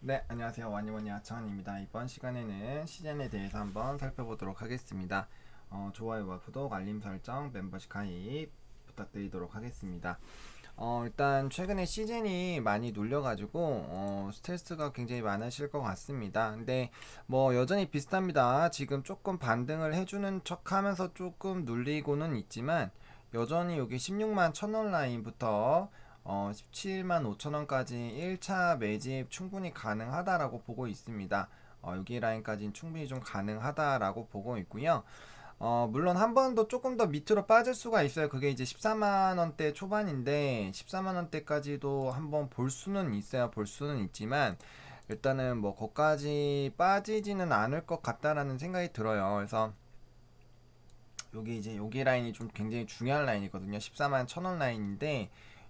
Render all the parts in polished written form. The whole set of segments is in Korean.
네, 안녕하세요. 와니와니 아차원입니다. 이번 시간에는 시즌에 대해서 한번 살펴보도록 하겠습니다. 좋아요와 구독, 알림 설정, 멤버십 가입 부탁드리도록 하겠습니다. 일단 최근에 시즌이 많이 눌려가지고 스트레스가 굉장히 많으실 것 같습니다. 근데 뭐 여전히 비슷합니다. 지금 조금 반등을 해주는 척하면서 조금 눌리고는 있지만 여전히 여기 16만 1,000원 라인부터 17만 5천원까지 1차 매집 충분히 가능하다라고 보고 있습니다. 여기 라인까지는 충분히 좀 가능하다라고 보고 있고요. 물론 한 번 더 조금 더 밑으로 빠질 수가 있어요. 그게 이제 14만원대 초반인데 14만원대까지도 한번 볼 수는 있어요. 볼 수는 있지만 일단은 뭐 거기까지 빠지지는 않을 것 같다라는 생각이 들어요. 그래서 여기 이제 여기 라인이 좀 굉장히 중요한 라인이거든요. 14만 1,000원 라인인데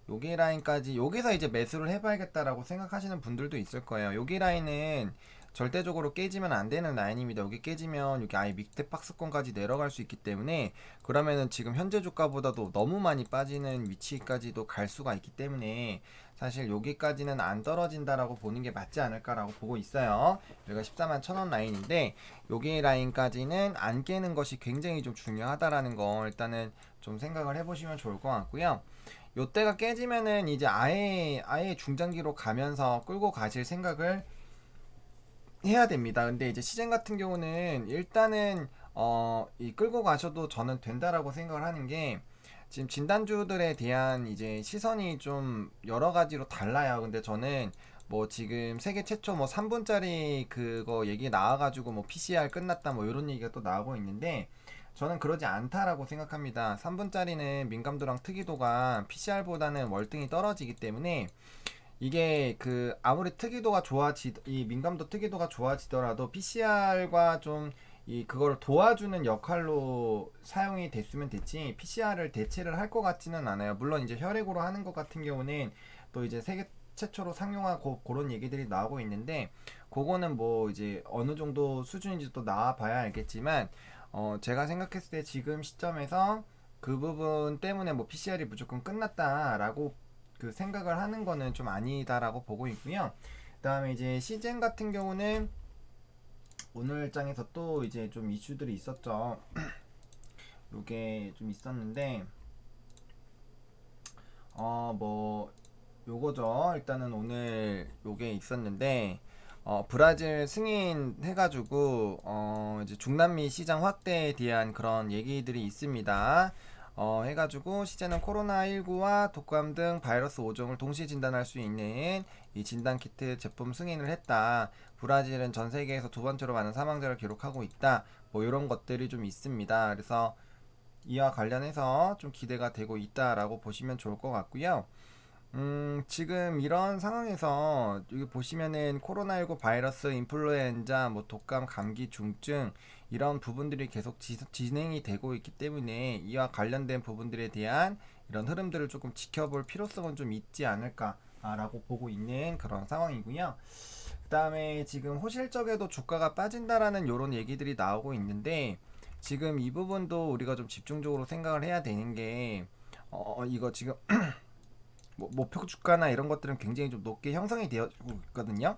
여기 라인까지 여기서 이제 매수를 해봐야겠다라고 생각하시는 분들도 있을 거예요. 여기 라인은 절대적으로 깨지면 안 되는 라인입니다. 여기 깨지면 여기 아예 밑에 박스권까지 내려갈 수 있기 때문에 그러면은 지금 현재 주가보다도 너무 많이 빠지는 위치까지도 갈 수가 있기 때문에 사실 여기까지는 안 떨어진다라고 보는 게 맞지 않을까라고 보고 있어요. 여기가 14만 1,000원 라인인데 여기 라인까지는 안 깨는 것이 굉장히 좀 중요하다라는 거 일단은 좀 생각을 해보시면 좋을 것 같고요. 요때가 깨지면은 이제 아예 중장기로 가면서 끌고 가실 생각을 해야 됩니다. 근데 이제 시즌 같은 경우는 일단은 이 끌고 가셔도 저는 된다라고 생각을 하는 게 지금 진단주들에 대한 이제 시선이 좀 여러 가지로 달라요. 근데 저는 뭐 지금 세계 최초 뭐 3분짜리 그거 얘기 나와가지고 뭐 PCR 끝났다 뭐 이런 얘기가 또 나오고 있는데 저는 그러지 않다라고 생각합니다. 3분짜리는 민감도랑 특이도가 PCR보다는 월등히 떨어지기 때문에 이게 그 아무리 특이도가 이 민감도 특이도가 좋아지더라도 PCR과 좀 이 그걸 도와주는 역할로 사용이 됐으면 됐지 PCR을 대체를 할 것 같지는 않아요. 물론 이제 혈액으로 하는 것 같은 경우는 또 이제 세계 최초로 상용화고 그런 얘기들이 나오고 있는데 그거는 뭐 이제 어느 정도 수준인지 또 나와 봐야 알겠지만 제가 생각했을 때 지금 시점에서 그 부분 때문에 뭐 PCR이 무조건 끝났다라고 그 생각을 하는 거는 좀 아니다라고 보고 있고요. 그다음에 이제 시즌 같은 경우는 오늘 장에서 또 이제 좀 이슈들이 있었죠. 요게 좀 있었는데 뭐 요거죠. 일단은 오늘 요게 있었는데 브라질 승인 해가지고 이제 중남미 시장 확대에 대한 그런 얘기들이 있습니다. 해가지고 시제는 코로나19와 독감 등 바이러스 5종을 동시에 진단할 수 있는 이 진단키트 제품 승인을 했다. 브라질은 전 세계에서 두 번째로 많은 사망자를 기록하고 있다. 뭐 이런 것들이 좀 있습니다. 그래서 이와 관련해서 좀 기대가 되고 있다라고 보시면 좋을 것 같고요. 지금 이런 상황에서 여기 보시면은 코로나19 바이러스, 인플루엔자, 뭐 독감, 감기, 중증 이런 부분들이 계속 진행이 되고 있기 때문에 이와 관련된 부분들에 대한 이런 흐름들을 조금 지켜볼 필요성은 좀 있지 않을까라고 보고 있는 그런 상황이고요. 그 다음에 지금 호실적에도 주가가 빠진다라는 이런 얘기들이 나오고 있는데 지금 이 부분도 우리가 좀 집중적으로 생각을 해야 되는 게 이거 지금 뭐 목표 주가나 이런 것들은 굉장히 좀 높게 형성이 되어 있거든요.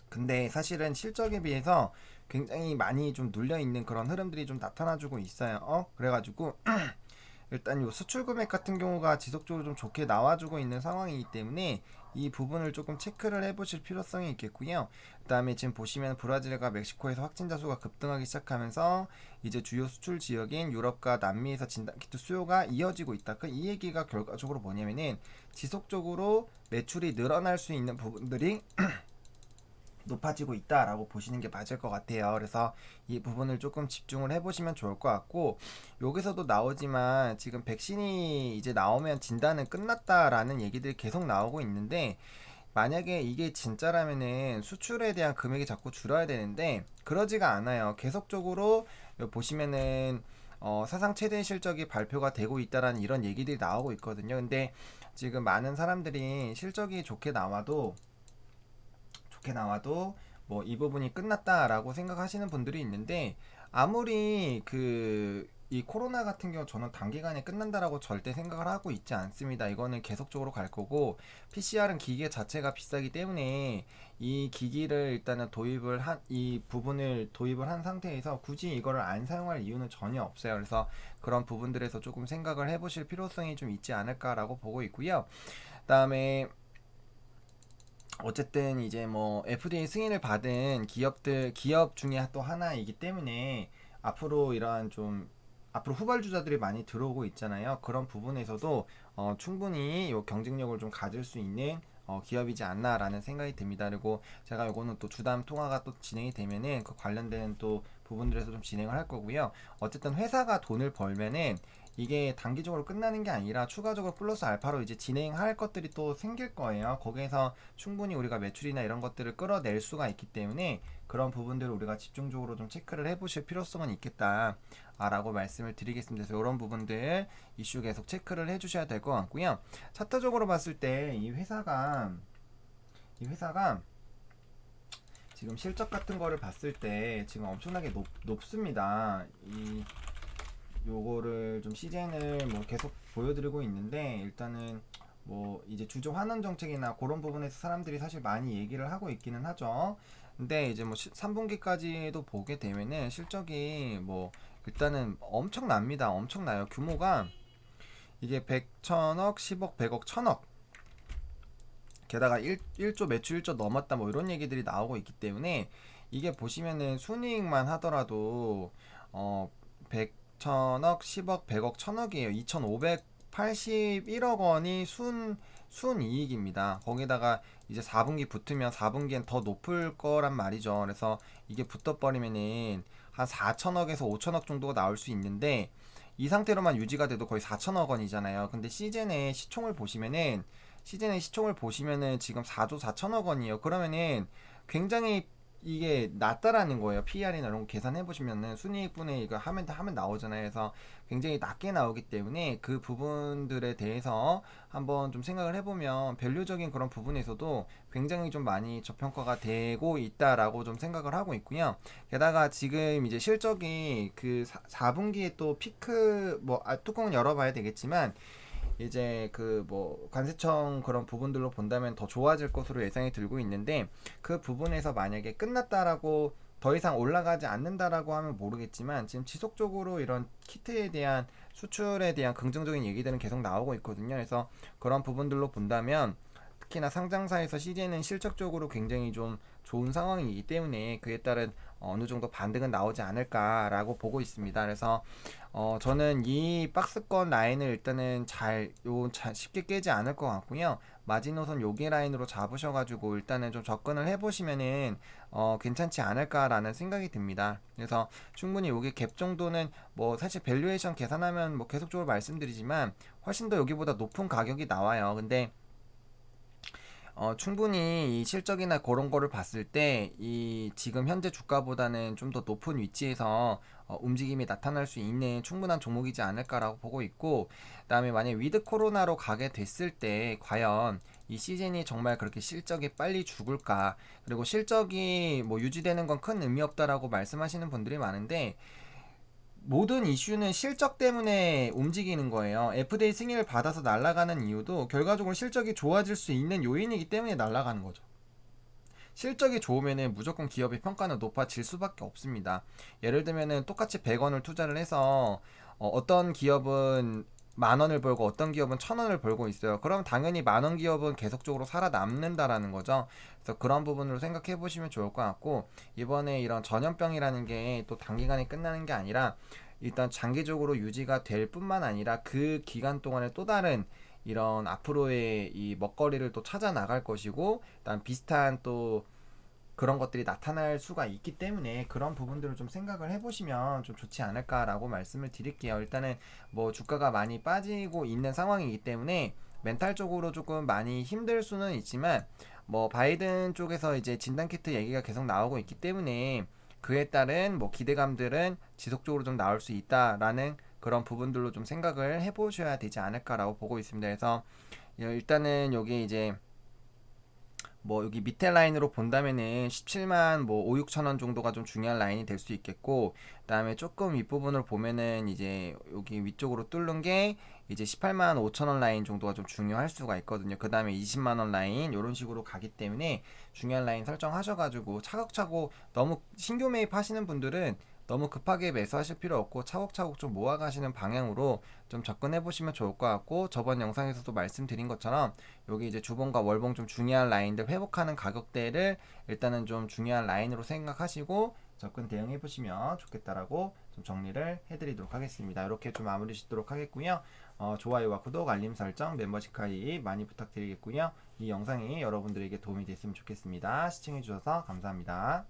근데 사실은 실적에 비해서 굉장히 많이 좀 눌려 있는 그런 흐름들이 좀 나타나주고 있어요. 그래가지고 일단 요 수출 금액 같은 경우가 지속적으로 좀 좋게 나와주고 있는 상황이기 때문에 이 부분을 조금 체크를 해보실 필요성이 있겠고요. 그 다음에 지금 보시면 브라질과 멕시코에서 확진자 수가 급등하기 시작하면서 이제 주요 수출 지역인 유럽과 남미에서 진단키트 수요가 이어지고 있다. 이 얘기가 결과적으로 뭐냐면은 지속적으로 매출이 늘어날 수 있는 부분들이 높아지고 있다라고 보시는 게 맞을 것 같아요. 그래서 이 부분을 조금 집중을 해보시면 좋을 것 같고 여기서도 나오지만 지금 백신이 이제 나오면 진단은 끝났다라는 얘기들이 계속 나오고 있는데 만약에 이게 진짜라면은 수출에 대한 금액이 자꾸 줄어야 되는데 그러지가 않아요. 계속적으로 보시면은 사상 최대 실적이 발표가 되고 있다라는 이런 얘기들이 나오고 있거든요. 근데 지금 많은 사람들이 실적이 좋게 나와도 뭐 이 부분이 끝났다라고 생각하시는 분들이 있는데 아무리 그 이 코로나 같은 경우 저는 단기간에 끝난다라고 절대 생각을 하고 있지 않습니다. 이거는 계속적으로 갈 거고, PCR은 기계 자체가 비싸기 때문에 이 기기를 일단은 이 부분을 도입을 한 상태에서 굳이 이거를 안 사용할 이유는 전혀 없어요. 그래서 그런 부분들에서 조금 생각을 해보실 필요성이 좀 있지 않을까라고 보고 있고요. 그다음에 어쨌든 이제 뭐 FDA 승인을 받은 기업 중에 또 하나이기 때문에 앞으로 이러한 좀 앞으로 후발주자들이 많이 들어오고 있잖아요. 그런 부분에서도 충분히 요 경쟁력을 좀 가질 수 있는 기업이지 않나라는 생각이 듭니다. 그리고 제가 요거는 또 주담 통화가 또 진행이 되면은 그 관련된 또 부분들에서 좀 진행을 할 거고요. 어쨌든 회사가 돈을 벌면은 이게 단기적으로 끝나는 게 아니라 추가적으로 플러스 알파로 이제 진행할 것들이 또 생길 거예요. 거기에서 충분히 우리가 매출이나 이런 것들을 끌어낼 수가 있기 때문에 그런 부분들을 우리가 집중적으로 좀 체크를 해보실 필요성은 있겠다 라고 말씀을 드리겠습니다. 그래서 이런 부분들 이슈 계속 체크를 해주셔야 될 것 같고요. 차트적으로 봤을 때 이 회사가 지금 실적 같은 거를 봤을 때 지금 엄청나게 높습니다. 요거를 좀 시젠을 뭐 계속 보여드리고 있는데, 일단은 뭐 이제 주주 환원 정책이나 그런 부분에서 사람들이 사실 많이 얘기를 하고 있기는 하죠. 근데 이제 뭐 3분기까지도 보게 되면은 실적이 뭐 일단은 엄청납니다. 엄청나요. 규모가 이게 100, 1000억, 10억, 100억, 1000억, 게다가 1조 매출 1조 넘었다 뭐 이런 얘기들이 나오고 있기 때문에 이게 보시면은 순이익만 하더라도 100, 1000억, 10억, 100억, 1000억이에요. 2581억 원이 순이익입니다. 거기다가 이제 4분기 붙으면 4분기엔 더 높을 거란 말이죠. 그래서 이게 붙어버리면은 한 4천억에서 5천억 정도가 나올 수 있는데, 이 상태로만 유지가 돼도 거의 4천억 원이잖아요. 근데 시즌의 시총을 보시면은 지금 4조 4천억 원이에요. 그러면은 굉장히 이게 낮다라는 거예요. PR이나 이런 거 계산해 보시면은 순이익분의 이거 하면 나오잖아요. 그래서 굉장히 낮게 나오기 때문에 그 부분들에 대해서 한번 좀 생각을 해보면 밸류적인 그런 부분에서도 굉장히 좀 많이 저평가가 되고 있다라고 좀 생각을 하고 있고요. 게다가 지금 이제 실적이 그 4분기에 또 피크 뚜껑은 열어봐야 되겠지만 이제 그 뭐 관세청 그런 부분들로 본다면 더 좋아질 것으로 예상이 들고 있는데, 그 부분에서 만약에 끝났다라고 더 이상 올라가지 않는다라고 하면 모르겠지만 지금 지속적으로 이런 키트에 대한 수출에 대한 긍정적인 얘기들은 계속 나오고 있거든요. 그래서 그런 부분들로 본다면 특히나 상장사에서 CJ는 실적적으로 굉장히 좀 좋은 상황이기 때문에 그에 따른 어느 정도 반등은 나오지 않을까라고 보고 있습니다. 그래서 저는 이 박스권 라인을 일단은 쉽게 깨지 않을 것 같고요. 마지노선 요기 라인으로 잡으셔가지고 일단은 좀 접근을 해보시면은 괜찮지 않을까라는 생각이 듭니다. 그래서 충분히 요게 갭 정도는 뭐 사실 밸류에이션 계산하면 뭐 계속적으로 말씀드리지만 훨씬 더 여기보다 높은 가격이 나와요. 근데 충분히 이 실적이나 그런 거를 봤을 때 이 지금 현재 주가보다는 좀 더 높은 위치에서 움직임이 나타날 수 있는 충분한 종목이지 않을까라고 보고 있고, 그다음에 만약 위드 코로나로 가게 됐을 때 과연 이 시즌이 정말 그렇게 실적이 빨리 죽을까, 그리고 실적이 뭐 유지되는 건 큰 의미 없다라고 말씀하시는 분들이 많은데, 모든 이슈는 실적 때문에 움직이는 거예요. FDA 승인을 받아서 날아가는 이유도 결과적으로 실적이 좋아질 수 있는 요인이기 때문에 날아가는 거죠. 실적이 좋으면은 무조건 기업의 평가는 높아질 수밖에 없습니다. 예를 들면은 똑같이 100원을 투자를 해서 어떤 기업은 만 원을 벌고 어떤 기업은 천 원을 벌고 있어요. 그럼 당연히 만원 기업은 계속적으로 살아남는다라는 거죠. 그래서 그런 부분으로 생각해 보시면 좋을 것 같고, 이번에 이런 전염병이라는 게 또 단기간에 끝나는 게 아니라 일단 장기적으로 유지가 될 뿐만 아니라 그 기간 동안에 또 다른 이런 앞으로의 이 먹거리를 또 찾아 나갈 것이고, 일단 비슷한 또 그런 것들이 나타날 수가 있기 때문에 그런 부분들을 좀 생각을 해보시면 좀 좋지 않을까라고 말씀을 드릴게요. 일단은 뭐 주가가 많이 빠지고 있는 상황이기 때문에 멘탈적으로 조금 많이 힘들 수는 있지만, 뭐 바이든 쪽에서 이제 진단키트 얘기가 계속 나오고 있기 때문에 그에 따른 뭐 기대감들은 지속적으로 좀 나올 수 있다라는 그런 부분들로 좀 생각을 해보셔야 되지 않을까라고 보고 있습니다. 그래서 일단은 여기 이제 뭐 여기 밑에 라인으로 본다면은 17만 뭐 5, 6천 원 정도가 좀 중요한 라인이 될 수 있겠고, 그다음에 조금 윗부분을 보면은 이제 여기 위쪽으로 뚫는 게 이제 18만 5천 원 라인 정도가 좀 중요할 수가 있거든요. 그다음에 20만 원 라인 이런 식으로 가기 때문에 중요한 라인 설정하셔가지고 차곡차곡, 너무 신규 매입하시는 분들은 너무 급하게 매수하실 필요 없고 차곡차곡 좀 모아가시는 방향으로 좀 접근해 보시면 좋을 것 같고, 저번 영상에서도 말씀드린 것처럼 여기 이제 주봉과 월봉 좀 중요한 라인들 회복하는 가격대를 일단은 좀 중요한 라인으로 생각하시고 접근 대응해 보시면 좋겠다라고 좀 정리를 해드리도록 하겠습니다. 이렇게 좀 마무리 짓도록 하겠고요. 좋아요와 구독, 알림 설정, 멤버십 가입 많이 부탁드리겠고요. 이 영상이 여러분들에게 도움이 됐으면 좋겠습니다. 시청해 주셔서 감사합니다.